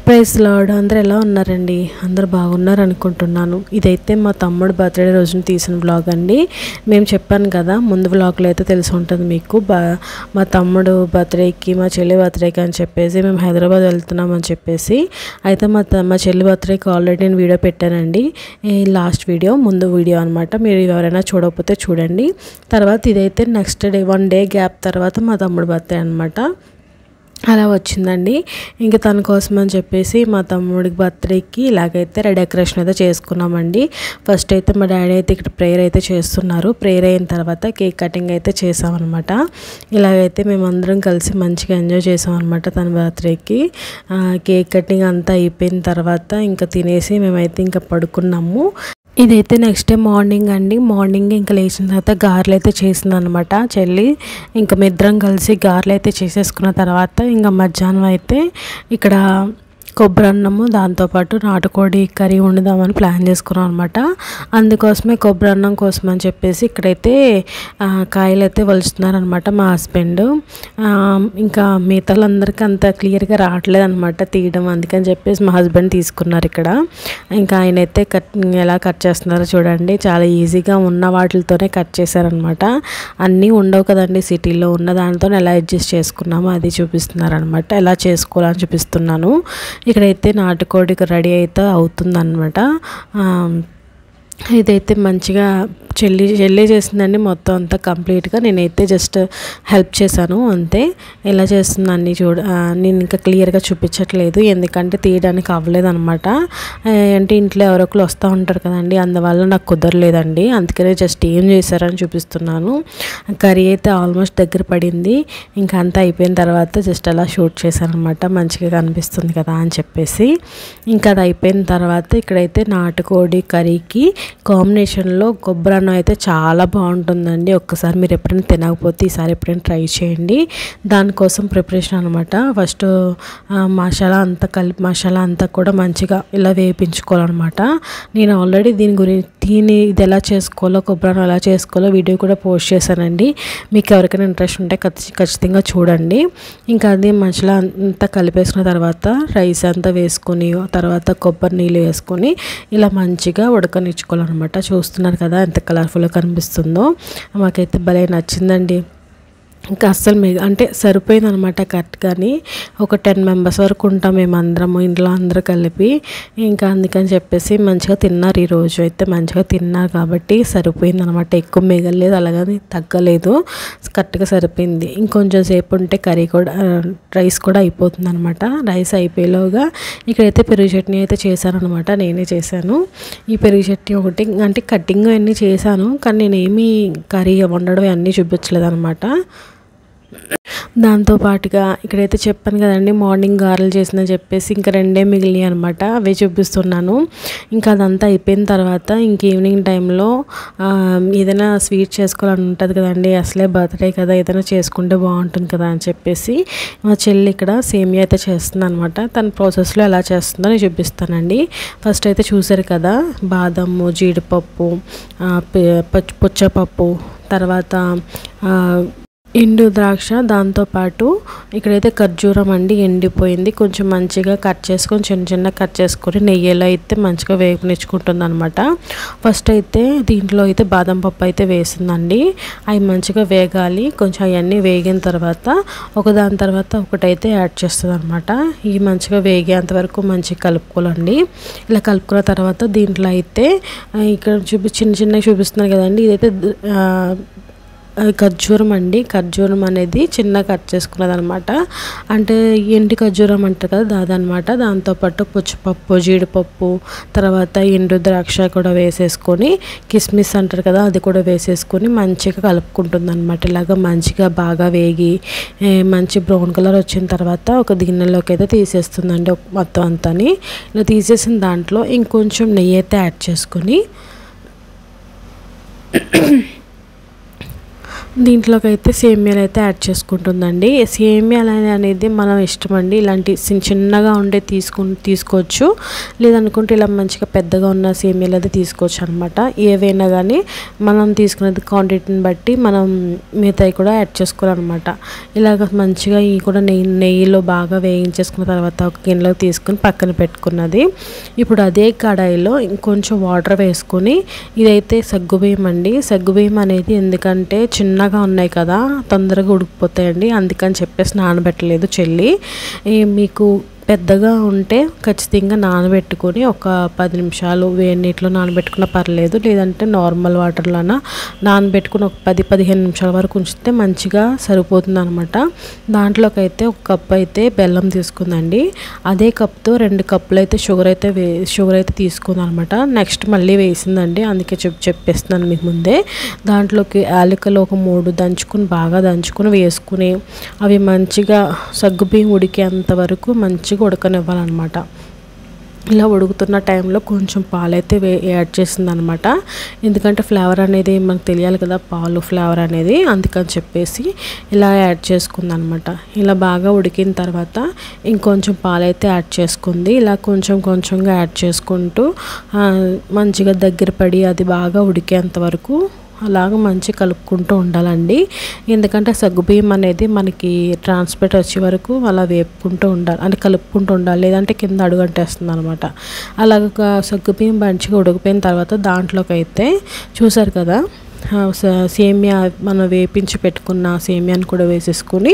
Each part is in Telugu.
Praise lord. అందరూ ఎలా ఉన్నారండి? అందరూ బాగున్నారు అనుకుంటున్నాను. ఇదైతే మా తమ్ముడు బర్త్డే రోజున తీసిన వ్లాగ్ అండి. మేము చెప్పాను కదా, ముందు వ్లాగ్లో అయితే తెలిసి ఉంటుంది మీకు. మా తమ్ముడు బర్త్డేకి, మా చెల్లి బర్త్డేకి అని చెప్పేసి మేము హైదరాబాద్ వెళ్తున్నామని చెప్పేసి అయితే మా చెల్లి బర్త్డేకి ఆల్రెడీ నేను వీడియో పెట్టానండి. లాస్ట్ వీడియో, ముందు వీడియో అనమాట. మీరు ఎవరైనా చూడకపోతే చూడండి. తర్వాత ఇదైతే నెక్స్ట్ డే, 1 డే గ్యాప్ తర్వాత మా తమ్ముడు బర్త్డే అనమాట. అలా వచ్చిందండి. ఇంకా తన కోసం అని చెప్పేసి మా తమ్ముడికి బర్త్డేకి ఇలాగైతే డెకరేషన్ అయితే చేసుకున్నామండి. ఫస్ట్ అయితే మా డాడీ అయితే ఇక్కడ ప్రేయర్ అయితే చేస్తున్నారు. ప్రేయర్ అయిన తర్వాత కేక్ కటింగ్ అయితే చేసామన్నమాట. ఇలాగైతే మేమందరం కలిసి మంచిగా ఎంజాయ్ చేసామన్నమాట తన బర్త్డేకి. కేక్ కటింగ్ అంతా అయిపోయిన తర్వాత ఇంకా తినేసి మేమైతే ఇంకా పడుకున్నాము. ఇదైతే నెక్స్ట్ డే మార్నింగ్ అండి. మార్నింగ్ ఇంకా లేచిన తర్వాత గారెలు అయితే చేసిందనమాట చెల్లి. ఇంకా మిద్దరం కలిసి గారెలు అయితే చేసేసుకున్న తర్వాత ఇంకా మధ్యాహ్నం అయితే ఇక్కడ కొబ్బరి అన్నము, దాంతోపాటు నాటుకోడి కర్రీ వండుదామని ప్లాన్ చేసుకున్నాం అనమాట. అందుకోసమే కొబ్బరి అన్నం కోసం అని చెప్పేసి ఇక్కడైతే కాయలు అయితే వలుస్తున్నారనమాట మా హస్బెండ్. ఇంకా మిగతాలందరికీ అంత క్లియర్గా రావట్లేదు అనమాట తీయడం, అందుకని చెప్పేసి మా హస్బెండ్ తీసుకున్నారు ఇక్కడ. ఇంకా ఆయన అయితే ఎలా కట్ చేస్తున్నారో చూడండి. చాలా ఈజీగా ఉన్న వాటితోనే కట్ చేశారనమాట. అన్నీ ఉండవు కదండి సిటీలో, ఉన్న దానితో ఎలా అడ్జస్ట్ చేసుకున్నామో అది చూపిస్తున్నారనమాట. ఎలా చేసుకోవాలని చూపిస్తున్నాను. ఇక్కడైతే నాటుకోడికి రెడీ అయితే అవుతుందన్నమాట. ఇదైతే మంచిగా చెల్లి చేసిందండి మొత్తం అంతా కంప్లీట్గా. నేనైతే జస్ట్ హెల్ప్ చేశాను అంతే. ఎలా చేస్తుందని నేను ఇంకా క్లియర్గా చూపించట్లేదు, ఎందుకంటే తీయడానికి అవ్వలేదు అనమాట. అంటే ఇంట్లో ఎవరొకరు వస్తూ ఉంటారు కదండి, అందువల్ల నాకు కుదరలేదండి. అందుకనే జస్ట్ ఏం చేశారని చూపిస్తున్నాను. కర్రీ అయితే ఆల్మోస్ట్ దగ్గర పడింది. ఇంకా అంతా అయిపోయిన తర్వాత జస్ట్ అలా షూట్ చేశాను అనమాట, మంచిగా కనిపిస్తుంది కదా అని చెప్పేసి. ఇంకా అది అయిపోయిన తర్వాత ఇక్కడైతే నాటుకోడి కర్రీకి కాంబినేషన్లో కొబ్బరి అన్నం అయితే చాలా బాగుంటుందండి. ఒక్కసారి మీరు ఎప్పుడైనా తినకపోతే ఈసారి ఎప్పుడైనా ట్రై చేయండి. దానికోసం ప్రిపరేషన్ అనమాట. ఫస్ట్ మసాలా అంతా కూడా మంచిగా ఇలా వేయించుకోవాలన్నమాట. నేను ఆల్రెడీ ఇది ఎలా చేసుకోవాలో, కొబ్బరి అన్నం ఎలా చేసుకోవాలో వీడియో కూడా పోస్ట్ చేశానండి. మీకు ఎవరికైనా ఇంట్రెస్ట్ ఉంటే ఖచ్చితంగా చూడండి. ఇంకా అది మసాలా అంతా కలిపేసుకున్న తర్వాత రైస్ అంతా వేసుకొని, తర్వాత కొబ్బరి నీళ్ళు వేసుకొని ఇలా మంచిగా ఉడకనిచ్చుకోవాలన్నమాట. చూస్తున్నారు కదా ఎంత కలర్ఫుల్గా కనిపిస్తుందో. మాకైతే భలే నచ్చిందండి. ఇంకా అస్సలు అంటే సరిపోయింది అనమాట కరెక్ట్గాని. ఒక 10 మెంబర్స్ వరకు ఉంటాం మేమందరము, ఇంట్లో అందరూ కలిపి. ఇంకా అందుకని చెప్పేసి మంచిగా తిన్నారు. ఈరోజు అయితే మంచిగా తిన్నారు కాబట్టి సరిపోయింది అనమాట. ఎక్కువ మిగలలేదు, అలాగని తగ్గలేదు, కరెక్ట్గా సరిపోయింది. ఇంకొంచెం సేపు ఉంటే రైస్ కూడా అయిపోతుంది అనమాట. రైస్ అయిపోయేలోగా ఇక్కడైతే పెరుగు చట్నీ అయితే చేశాను అనమాట. నేనే చేశాను ఈ పెరుగు చట్నీ ఒకటి. అంటే కటింగ్ అన్నీ చేశాను, కానీ నేనేమి కర్రీ వండడం అన్నీ చూపించలేదు అనమాట. దాంతోపాటుగా ఇక్కడైతే చెప్పాను కదండి, మార్నింగ్ గారెలు చేసిందని చెప్పేసి ఇంకా 2 మిగిలినాయి అనమాట. అవే చూపిస్తున్నాను. ఇంకా అదంతా అయిపోయిన తర్వాత ఇంక ఈవినింగ్ టైంలో ఏదైనా స్వీట్ చేసుకోవాలని ఉంటుంది కదండి. అసలే బర్త్డే కదా, ఏదైనా చేసుకుంటే బాగుంటుంది కదా అని చెప్పేసి మా చెల్లి ఇక్కడ సేమియా అయితే చేస్తుంది అనమాట. తన ప్రాసెస్లో ఎలా చేస్తుందో నేను చూపిస్తానండి. ఫస్ట్ అయితే చూసారు కదా, బాదము, జీడిపప్పు, పుచ్చపప్పు, తర్వాత ఎండు ద్రాక్ష, దాంతోపాటు ఇక్కడైతే ఖర్జూరం అండి ఎండిపోయింది. కొంచెం మంచిగా కట్ చేసుకొని చిన్న కట్ చేసుకొని నెయ్యిలో అయితే మంచిగా వేపునిచ్చుకుంటుంది అనమాట. ఫస్ట్ అయితే దీంట్లో అయితే బాదం పప్పు అయితే వేసిందండి. అవి మంచిగా వేగాలి. కొంచెం అవన్నీ వేగిన తర్వాత ఒకదాని తర్వాత ఒకటైతే యాడ్ చేస్తుంది అనమాట. ఇవి మంచిగా వేగేంత వరకు మంచిగా కలుపుకోవాలండి. ఇలా కలుపుకున్న తర్వాత దీంట్లో అయితే ఇక్కడ చిన్నగా చూపిస్తున్నారు కదండి, ఇదైతే ఖర్జూరం అండి. ఖర్జూరం అనేది చిన్న కట్ చేసుకున్నది అనమాట. అంటే ఎండి ఖర్జూరం అంటారు కదా, దాదనమాట. దాంతోపాటు పుచ్చపప్పు, జీడిపప్పు, తర్వాత ఎండు ద్రాక్ష కూడా వేసేసుకొని, కిస్మిస్ అంటారు కదా, అది కూడా వేసేసుకొని మంచిగా కలుపుకుంటుంది అనమాట. ఇలాగ మంచిగా బాగా వేగి మంచి బ్రౌన్ కలర్ వచ్చిన తర్వాత ఒక గిన్నెలోకి అయితే తీసేస్తుందండి మొత్తం అంతాని. ఇలా తీసేసిన దాంట్లో ఇంకొంచెం నెయ్యి అయితే యాడ్ చేసుకొని దీంట్లోకి అయితే సేమియాలు అయితే యాడ్ చేసుకుంటుందండి. సేమియాలు అనేది మనం ఇష్టం అండి. ఇలాంటి చిన్నగా ఉండే తీసుకోవచ్చు, లేదనుకుంటే ఇలా మంచిగా పెద్దగా ఉన్న సేమియాలు అయితే తీసుకోవచ్చు అనమాట. ఏవైనా కానీ మనం తీసుకునేది క్వాంటిటీని బట్టి మనం మిగతాయి కూడా యాడ్ చేసుకోవాలన్నమాట. ఇలాగ మంచిగా ఈ కూడా నెయ్యిలో బాగా వేయించేసుకున్న తర్వాత ఒక గిన్నెలో తీసుకుని పక్కన పెట్టుకున్నది. ఇప్పుడు అదే కడాయిలో ఇంకొంచెం వాటర్ వేసుకొని, ఇదైతే సగ్గుబియ్యం అండి. సగ్గుబియ్యం అనేది ఎందుకంటే చిన్నగా ఉన్నాయి కదా, తొందరగా ఉడికిపోతాయండి, అందుకని చెప్పేసి నానబెట్టలేదు చెల్లి. మీకు పెద్దగా ఉంటే ఖచ్చితంగా నానబెట్టుకొని ఒక 10 నిమిషాలు వేడి నీటిలో నానబెట్టుకున్నా పర్లేదు, లేదంటే నార్మల్ వాటర్లోన నానబెట్టుకుని ఒక 10-15 నిమిషాల వరకు ఉంచితే మంచిగా సరిపోతుంది అనమాట. దాంట్లోకి అయితే ఒక కప్పు అయితే బెల్లం తీసుకుందండి. అదే కప్తో 2 కప్పులు అయితే షుగర్ అయితే తీసుకుంది అనమాట. నెక్స్ట్ మళ్ళీ వేసిందండి, అందుకే చెప్పేస్తున్నాను మీకు ముందే. దాంట్లోకి యాలకులు ఒక 3 బాగా దంచుకుని వేసుకుని అవి మంచిగా సగ్గుబియ్యం ఉడికేంత వరకు మంచిగా ఉడకనివ్వాలన్నమాట. ఇలా ఉడుకుతున్న టైంలో కొంచెం పాలైతే యాడ్ చేసింది అనమాట. ఎందుకంటే ఫ్లేవర్ అనేది మనకు తెలియాలి కదా, పాలు ఫ్లేవర్ అనేది, అందుకని చెప్పేసి ఇలా యాడ్ చేసుకుంది అనమాట. ఇలా బాగా ఉడికిన తర్వాత ఇంకొంచెం పాలైతే యాడ్ చేసుకుంది. ఇలా కొంచెంగా యాడ్ చేసుకుంటూ మంచిగా దగ్గర పడి అది బాగా ఉడికేంత వరకు అలాగ మంచి కలుపుకుంటూ ఉండాలండి. ఎందుకంటే సగ్గుబియ్యం అనేది మనకి ట్రాన్స్పోర్ట్ వచ్చే వరకు అలా వేపుకుంటూ ఉండాలి, అంటే కలుపుకుంటూ ఉండాలి, లేదంటే కింద అడుగంటేస్తుంది అనమాట. అలాగ సగ్గుబియ్యం మంచిగా ఉడికిపోయిన తర్వాత దాంట్లోకి అయితే చూసారు కదా సేమియా మనం వేపించి పెట్టుకున్న సేమియాని కూడా వేసేసుకుని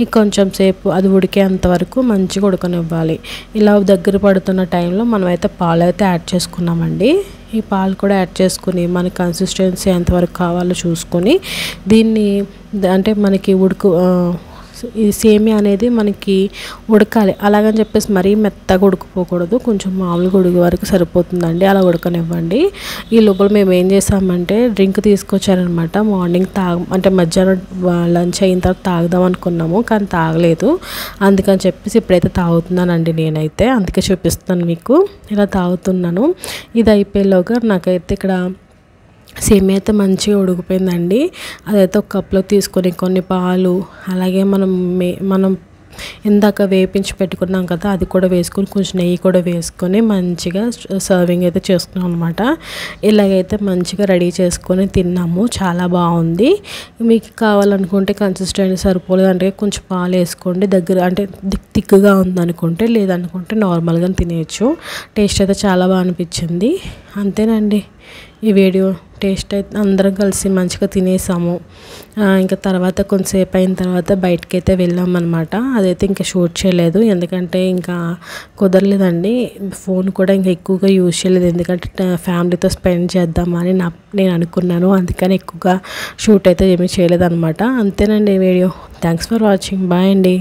ఇంకొంచెం సేపు అది ఉడికేంత వరకు మంచిగా ఉడకనివ్వాలి. ఇలా దగ్గర పడుతున్న టైంలో మనమైతే పాలు అయితే యాడ్ చేసుకున్నామండి. ఈ పాలు కూడా యాడ్ చేసుకుని మన కన్సిస్టెన్సీ ఎంతవరకు కావాలో చూసుకొని దీన్ని అంటే మనకి ఈ సేమియా అనేది మనకి ఉడకాలి. అలాగని చెప్పేసి మరీ మెత్తగా ఉడికిపోకూడదు, కొంచెం మామూలుగా ఉడికే వరకు సరిపోతుందండి. అలా ఉడకనివ్వండి. ఈ లోపల మేము ఏం చేసామంటే డ్రింక్ తీసుకొచ్చారనమాట. మార్నింగ్ అంటే మధ్యాహ్నం లంచ్ అయిన తర్వాత తాగుదాం అనుకున్నాము, కానీ తాగలేదు. అందుకని చెప్పేసి ఇప్పుడైతే తాగుతున్నానండి నేనైతే, అందుకే చూపిస్తాను మీకు. ఇలా తాగుతున్నాను. ఇది అయిపోయేలోగా నాకైతే ఇక్కడ సేమియా అయితే మంచిగా ఉడికిపోయిందండి. అదైతే ఒక కప్లో తీసుకొని కొన్ని పాలు, అలాగే మనం ఇందాక వేపించి పెట్టుకున్నాం కదా, అది కూడా వేసుకొని కొంచెం నెయ్యి కూడా వేసుకొని మంచిగా సర్వింగ్ అయితే చేసుకున్నాం అనమాట. ఇలాగైతే మంచిగా రెడీ చేసుకొని తిన్నాము. చాలా బాగుంది. మీకు కావాలనుకుంటే కన్సిస్టెన్సీ సరిపోలేదంటే కొంచెం పాలు వేసుకోండి, దగ్గర అంటే థిక్గా ఉందనుకుంటే, లేదనుకుంటే నార్మల్గా తినేయచ్చు. టేస్ట్ అయితే చాలా బాగా అనిపించింది. అంతేనండి ఈ వీడియో. టేస్ట్ అయితే అందరం కలిసి మంచిగా తినేసాము. ఇంకా తర్వాత కొంతసేపు అయిన తర్వాత బయటకి అయితే వెళ్ళామన్నమాట. అదైతే ఇంకా షూట్ చేయలేదు, ఎందుకంటే ఇంకా కుదరలేదండి. ఫోన్ కూడా ఇంకా ఎక్కువగా యూజ్ చేయలేదు, ఎందుకంటే ఫ్యామిలీతో స్పెండ్ చేద్దామని నేను అనుకున్నాను. అందుకని ఎక్కువగా షూట్ అయితే ఏమీ చేయలేదన్నమాట. అంతేనండి ఈ video. Thanks for watching. Bye అండి.